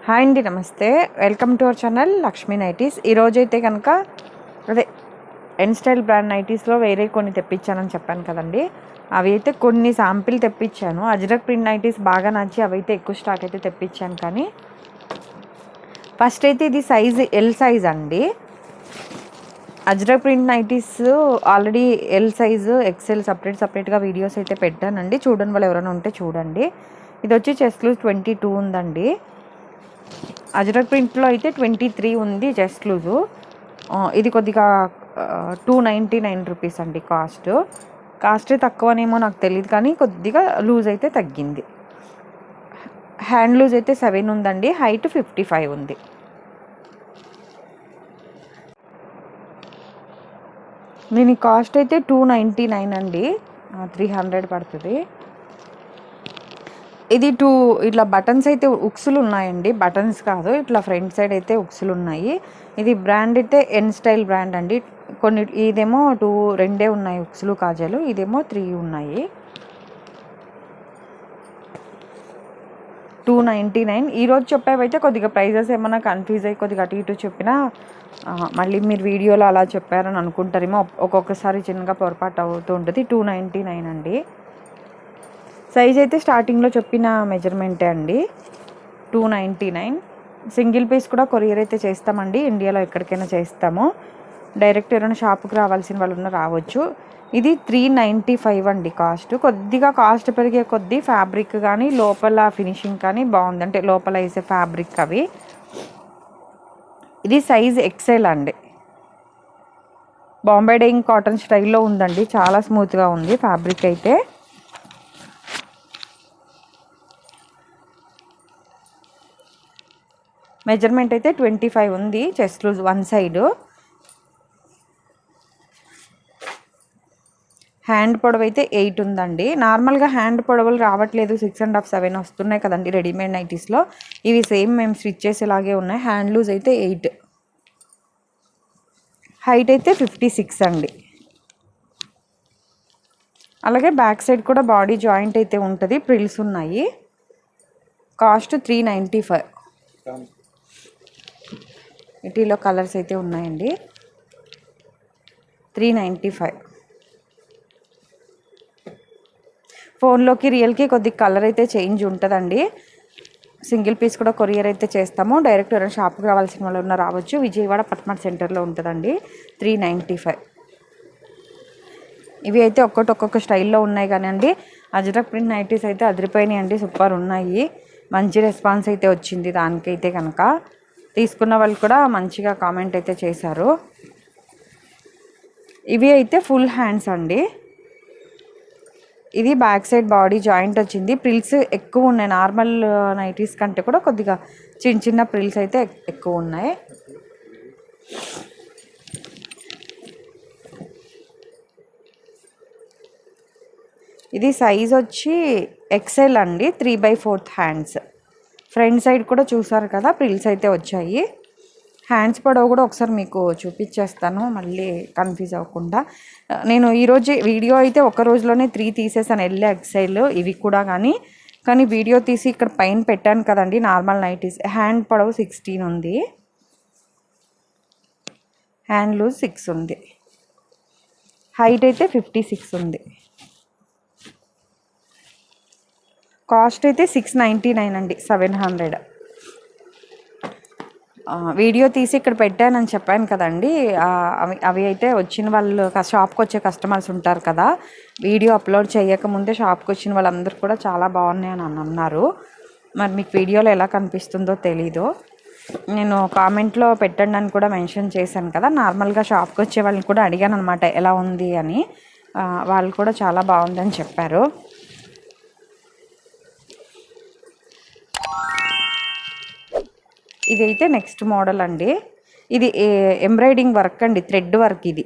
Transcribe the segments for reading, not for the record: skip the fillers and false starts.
Hi అండి, నమస్తే. Welcome to our channel Lakshmi nighties. ఈరోజైతే కనుక అదే ఎన్ స్టైల్ బ్రాండ్ నైటీస్లో వేరే కొన్ని తెప్పించానని చెప్పాను కదండి. అవి అయితే కొన్ని శాంపిల్ తెప్పించాను. అజ్రక్ ప్రింట్ నైటీస్ బాగా నచ్చి అవి అయితే ఎక్కువ స్టాక్ అయితే తెప్పించాను. కానీ ఫస్ట్ అయితే ఇది సైజ్ ఎల్ సైజ్ అండి. Ajrakh print nighties already L size XL సపరేట్గా వీడియోస్ అయితే పెట్టానండి. చూడని వాళ్ళు ఎవరైనా ఉంటే చూడండి. ఇది వచ్చి చెస్ట్ లూజ్ 22 ఉందండి. అజ్రక్ ప్రింట్లో అయితే 23 ఉంది చెస్ట్ లూజు. ఇది కొద్దిగా 299 రూపీస్ అండి కాస్ట్ తక్కువనేమో నాకు తెలియదు, కానీ కొద్దిగా లూజ్ అయితే తగ్గింది. హ్యాండ్ లూజ్ అయితే 7 ఉందండి. హైట్ 55 ఉంది. దీని కాస్ట్ అయితే 299 అండి. 300 పడుతుంది. ఇది ఇట్లా బటన్స్ అయితే ఉక్సులు ఉన్నాయండి. బటన్స్ కాదు, ఇట్లా ఫ్రంట్ సైడ్ అయితే ఉక్సులు ఉన్నాయి. ఇది బ్రాండ్ అయితే ఎన్ స్టైల్ బ్రాండ్ అండి. ఇదేమో 2 ఉన్నాయి ఉక్సులు కాజాలు, ఇదేమో 3 ఉన్నాయి. 299. ఈరోజు చెప్పేవైతే కొద్దిగా ప్రైజెస్ ఏమైనా కన్ఫ్యూజ్ అయ్యి కొద్దిగా అటు ఇటు చెప్పినా మళ్ళీ మీరు వీడియోలో అలా చెప్పారని అనుకుంటారేమో. ఒక్కొక్కసారి చిన్నగా పొరపాటు అవుతూ ఉంటుంది. 299 అండి. సైజ్ అయితే స్టార్టింగ్లో చెప్పిన మెజర్మెంటే అండి. 299. సింగిల్ పీస్ కూడా కొరియర్ అయితే చేస్తామండి. ఇండియాలో ఎక్కడికైనా చేస్తాము. డైరెక్ట్ ఎవరైనా షాప్కి రావాల్సిన వాళ్ళు రావచ్చు. ఇది 395 అండి కొద్దిగా కాస్ట్ పెరిగే కొద్దీ ఫ్యాబ్రిక్ కానీ లోపల ఫినిషింగ్ కానీ బాగుంది. అంటే లోపల వేసే ఫ్యాబ్రిక్ అవి. ఇది సైజ్ ఎక్సెల్ అండి. బాంబే డైయింగ్ కాటన్ స్టైల్లో ఉందండి. చాలా స్మూత్గా ఉంది ఫ్యాబ్రిక్ అయితే. మెజర్మెంట్ అయితే 25 ఉంది chest loose one side. Hand పొడవు అయితే 8 ఉందండి. నార్మల్గా హ్యాండ్ పొడవులు రావట్లేదు. 6.5, 7 వస్తున్నాయి కదండి రెడీమేడ్ నైటీస్లో. ఇవి సేమ్ మేము స్టిచ్ చేసేలాగే ఉన్నాయి. హ్యాండ్ లూజ్ అయితే 8. హైట్ అయితే 56 అండి. అలాగే బ్యాక్ సైడ్ కూడా బాడీ జాయింట్ అయితే ఉంటుంది. ప్రిల్స్ ఉన్నాయి. కాస్ట్ 395. వీటిలో కలర్స్ అయితే ఉన్నాయండి. 395. ఫోన్లోకి రియల్కి కొద్దిగా కలర్ అయితే చేంజ్ ఉంటుందండి. సింగిల్ పీస్ కూడా కొరియర్ అయితే చేస్తాము. డైరెక్ట్ ఎవరైనా షాప్కి రావాల్సిన వాళ్ళు రావచ్చు. విజయవాడ పట్మట్ సెంటర్లో ఉంటుందండి. 395. ఇవి అయితే ఒక్కొక్క స్టైల్లో ఉన్నాయి కానివ్వండి. అజ్రక్ ప్రింట్ నైటీస్ అయితే అదిరిపోయినాయి అండి. సూపర్ ఉన్నాయి. మంచి రెస్పాన్స్ అయితే వచ్చింది దానికైతే కనుక. తీసుకున్న వాళ్ళు కూడా మంచిగా కామెంట్ అయితే చేశారు. ఇవి అయితే ఫుల్ హ్యాండ్స్ అండి. ఇది బ్యాక్ సైడ్ బాడీ జాయింట్ వచ్చింది. ప్రిల్స్ ఎక్కువ ఉన్నాయి. నార్మల్ నైటీస్ కంటే కూడా కొద్దిగా చిన్న ప్రిల్స్ అయితే ఎక్కువ ఉన్నాయి. ఇది సైజ్ వచ్చి ఎక్సెల్ అండి. 3/4 హ్యాండ్స్. ఫ్రంట్ సైడ్ కూడా చూసారు కదా, ప్రిల్స్ అయితే వచ్చాయి. హ్యాండ్స్ పొడవు కూడా ఒకసారి మీకు చూపించేస్తాను, మళ్ళీ కన్ఫ్యూజ్ అవ్వకుండా. నేను ఈరోజు వీడియో అయితే ఒక రోజులోనే 3 తీసేసాను. ఎక్సెల్ ఇవి కూడా కానీ వీడియో తీసి ఇక్కడ పైన పెట్టాను కదండి నార్మల్ నైటీస్. హ్యాండ్ పొడవు 16 ఉంది. హ్యాండ్ లూజ్ 6 ఉంది. హైట్ అయితే 56 ఉంది. కాస్ట్ అయితే 699 అండి. 700. వీడియో తీసి ఇక్కడ పెట్టానని చెప్పాను కదండి. అవి అయితే వచ్చిన వాళ్ళు షాప్కి వచ్చే కస్టమర్స్ ఉంటారు కదా, వీడియో అప్లోడ్ చేయకముందే షాప్కి వచ్చిన వాళ్ళందరూ కూడా చాలా బాగున్నాయి అని అన్నారు. మరి మీకు వీడియోలో ఎలా కనిపిస్తుందో తెలీదు. నేను కామెంట్లో పెట్టండి అని కూడా మెన్షన్ చేశాను కదా. నార్మల్గా షాప్కి వచ్చే వాళ్ళని కూడా అడిగాను అనమాట ఎలా ఉంది అని. వాళ్ళు కూడా చాలా బాగుందని చెప్పారు. ఇది అయితే నెక్స్ట్ మోడల్ అండి. ఇది ఎంబ్రాయిడింగ్ వర్క్ అండి, థ్రెడ్ వర్క్. ఇది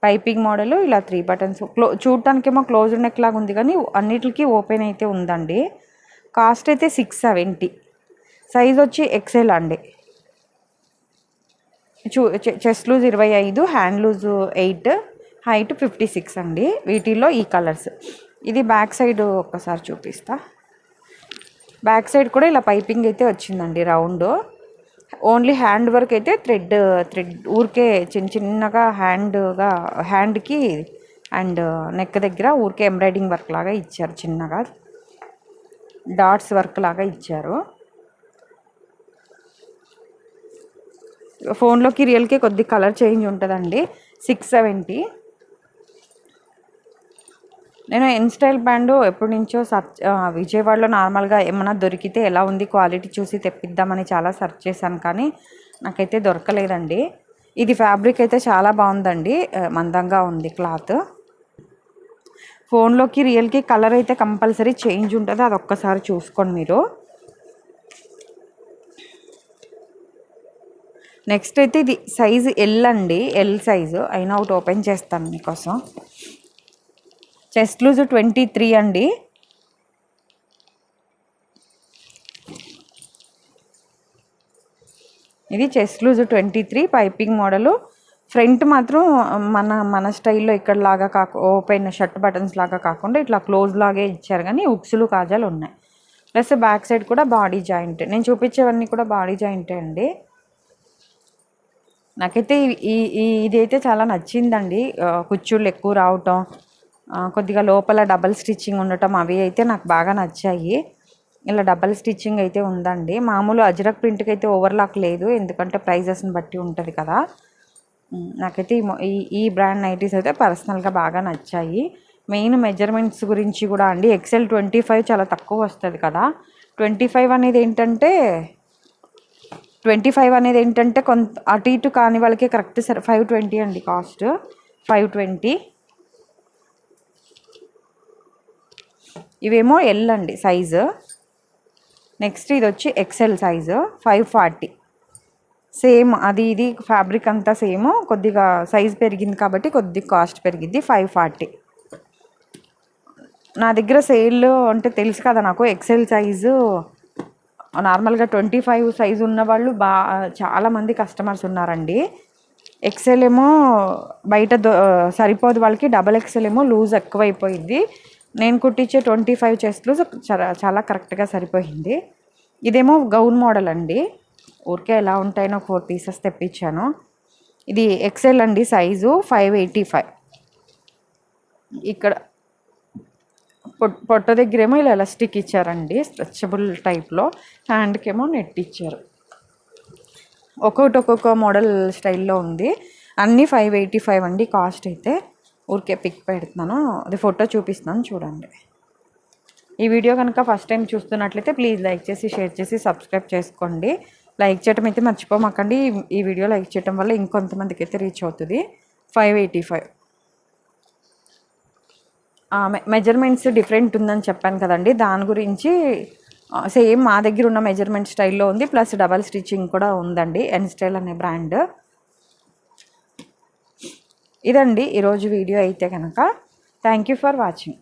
పైపింగ్ మోడల్. ఇలా 3 బటన్స్. చూడటానికేమో క్లోజ్ నెక్ లాగా ఉంది, కానీ అన్నిటికీ ఓపెన్ అయితే ఉందండి. కాస్ట్ అయితే 670. సైజ్ వచ్చి ఎక్సెల్ అండి. Chest loose 25, hand loose 8, height 56 అండి. వీటిల్లో ఈ కలర్స్. ఇది బ్యాక్ సైడ్ ఒక్కసారి చూపిస్తా. బ్యాక్ సైడ్ కూడా ఇలా పైపింగ్ అయితే వచ్చిందండి రౌండ్. ఓన్లీ హ్యాండ్ వర్క్ అయితే థ్రెడ్ ఊరికే చిన్నగా హ్యాండ్కి అండ్ నెక్ దగ్గర ఊరికే ఎంబ్రాయిడింగ్ వర్క్ లాగా ఇచ్చారు, చిన్నగా డాట్స్ వర్క్ లాగా ఇచ్చారు. ఫోన్లోకి రియల్కి కొద్ది కలర్ చేంజ్ ఉంటుందండి. 670. నేను ఇన్స్టైల్ బ్యాండ్ ఎప్పటి నుంచో విజయవాడలో నార్మల్గా ఏమైనా దొరికితే ఎలా ఉంది క్వాలిటీ చూసి తెప్పిద్దామని చాలా సెర్చ్ చేశాను, కానీ నాకైతే దొరకలేదండి. ఇది ఫ్యాబ్రిక్ అయితే చాలా బాగుందండి, మందంగా ఉంది క్లాత్. ఫోన్లోకి రియల్కి కలర్ అయితే కంపల్సరీ చేంజ్ ఉంటుంది, అది ఒక్కసారి చూసుకోండి మీరు. నెక్స్ట్ అయితే ఇది సైజు ఎల్ అండి, ఎల్ సైజు. అయినా ఒకటి ఓపెన్ చేస్తాను మీకోసం. చెస్ట్ లూజ్ 23 అండి. ఇది chest loose 23 piping model. Front మాత్రం మన స్టైల్లో ఇక్కడలాగా ఓపెన్ షర్ట్ బటన్స్ లాగా కాకుండా ఇట్లా క్లోజ్ లాగే ఇచ్చారు, కానీ ఉక్సులు కాజాలు ఉన్నాయి. ప్లస్ బ్యాక్ సైడ్ కూడా బాడీ జాయింట్. నేను చూపించేవన్నీ కూడా బాడీ జాయింటే అండి. నాకైతే ఇదైతే చాలా నచ్చిందండి. కుచ్చుళ్ళు ఎక్కువ రావటం, కొద్దిగా లోపల డబల్ స్టిచ్చింగ్ ఉండటం, అవి అయితే నాకు బాగా నచ్చాయి. ఇలా డబల్ స్టిచ్చింగ్ అయితే ఉందండి. మామూలు అజ్రక్ ప్రింట్కి అయితే ఓవర్లాక్ లేదు, ఎందుకంటే ప్రైజెస్ని బట్టి ఉంటుంది కదా. నాకైతే ఈ బ్రాండ్ నైటీస్ అయితే పర్సనల్గా బాగా నచ్చాయి. మెయిన్ మెజర్మెంట్స్ గురించి కూడా అండి, XL 25 చాలా తక్కువ వస్తుంది కదా. 25 అనేది ఏంటంటే కొంత అటు ఇటు కాని వాళ్ళకి కరెక్ట్ సరే 520 అండి కాస్ట్, 520. ఇవేమో ఎల్ అండి సైజు. నెక్స్ట్ ఇది వచ్చి XL సైజు 540. సేమ్ అది ఇది ఫ్యాబ్రిక్ అంతా సేమ్, కొద్దిగా సైజ్ పెరిగింది కాబట్టి కొద్దిగా కాస్ట్ పెరిగింది, 540. నా దగ్గర సేల్ అంటే తెలుసు కదా నాకు, XL సైజు నార్మల్గా 25 సైజు ఉన్న వాళ్ళు చాలామంది కస్టమర్స్ ఉన్నారండి. XL ఏమో బయట సరిపోదు వాళ్ళకి, XXL ఏమో లూజ్ ఎక్కువైపోయింది. నేను కుట్టించే 25 చెస్ట్ లూజ్ చాలా కరెక్ట్గా సరిపోయింది. ఇదేమో గౌన్ మోడల్ అండి, ఊరికే ఎలా ఉంటాయో 4 పీసెస్ తెప్పించాను. ఇది XL అండి సైజు, 585. ఇక్కడ పొట్ట దగ్గరేమో ఇలా ఎలాస్టిక్ ఇచ్చారండి, స్ట్రెచబుల్ టైప్లో. హ్యాండ్కేమో నెట్ ఇచ్చారు. ఒక్కొక్క మోడల్ స్టైల్లో ఉంది. అన్నీ 585 అండి కాస్ట్ అయితే. ఊరికే పిక్ పెడుతున్నాను, అది ఫోటో చూపిస్తున్నాను చూడండి. ఈ వీడియో కనుక ఫస్ట్ టైం చూస్తున్నట్లయితే ప్లీజ్ లైక్ చేసి షేర్ చేసి సబ్స్క్రైబ్ చేసుకోండి. లైక్ చేయటం అయితే మర్చిపోమాకండి. ఈ వీడియో లైక్ చేయటం వల్ల ఇంకొంతమందికి అయితే రీచ్ అవుతుంది. 585. మెజర్మెంట్స్ డిఫరెంట్ ఉందని చెప్పాను కదండి, దాని గురించి సేమ్ మా దగ్గర ఉన్న మెజర్మెంట్ స్టైల్లో ఉంది, ప్లస్ డబల్ స్టిచ్చింగ్ కూడా ఉందండి, ఎన్స్టైల్ అనే బ్రాండ్. ఇదండి ఈరోజు వీడియో అయితే కనుక. Thank you for watching.